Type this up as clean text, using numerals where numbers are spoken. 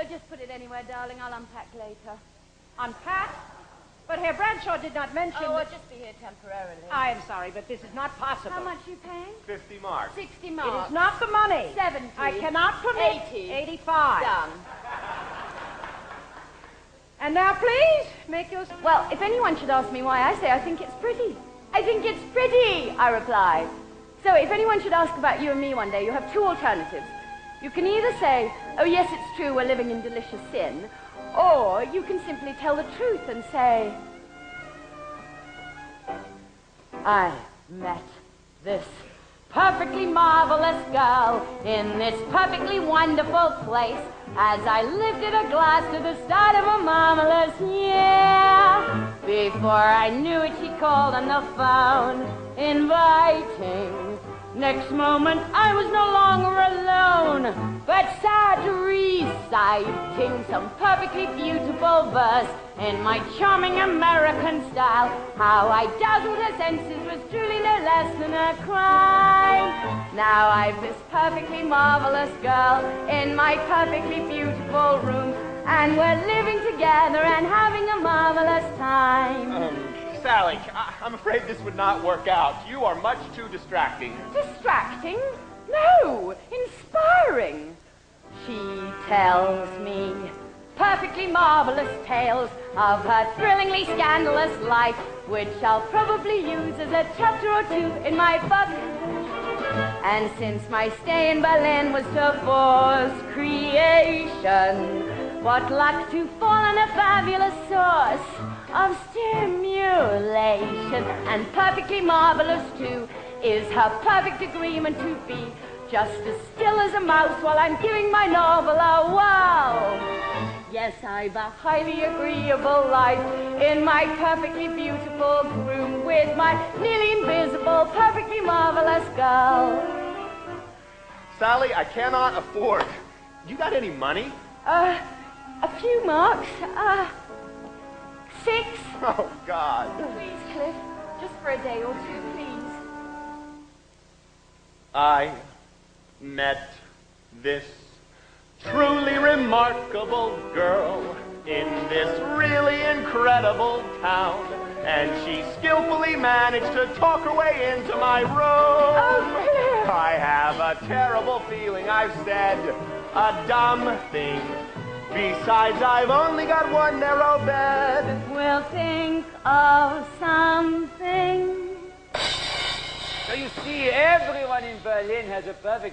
just put it anywhere, darling. I'll unpack later. Unpack? But Herr Bradshaw did not mention... Oh, I'll just be here temporarily. I am sorry, but this is not possible. How much are you paying? 50 marks. 60 It marks. is not the money. 70. I cannot permit... 80. 85. Done. And now, please, make your... Well, if anyone should ask me why, I say I think it's pretty. I think it's pretty, I reply. So if anyone should ask about you and me one day, you have two alternatives. You can either say, oh, yes, it's true, we're living in delicious sin, or you can simply tell the truth and say, I met this perfectly marvelous girl in this perfectly wonderful place as I lifted a glass to the start of a marvelous year. Before I knew it, she called on the phone, inviting. Next moment, I was no longer alone, but sad reciting some perfectly beautiful verse in my charming American style. How I dazzled her senses was truly no less than a crime. Now I've this perfectly marvelous girl in my perfectly beautiful room, and we're living together and having a marvelous time. Sally, I'm afraid this would not work out. You are much too distracting. Distracting? No, inspiring. She tells me perfectly marvelous tales of her thrillingly scandalous life, which I'll probably use as a chapter or two in my book. And since my stay in Berlin was to force creation, what luck to fall on a fabulous source of stimulation. And perfectly marvelous, too, is her perfect agreement to be just as still as a mouse while I'm giving my novel a whirl. Yes, I've a highly agreeable life in my perfectly beautiful room with my nearly invisible, perfectly marvelous girl. Sally, I cannot afford. You got any money? A few marks. 6. Oh, God. Please, Cliff. Just for a day or two, please. I met this truly remarkable girl in this really incredible town, and she skillfully managed to talk her way into my room. Oh, Cliff. I have a terrible feeling I've said a dumb thing. Besides, I've only got one narrow bed. We'll think of something. So you see, everyone in Berlin has a perfect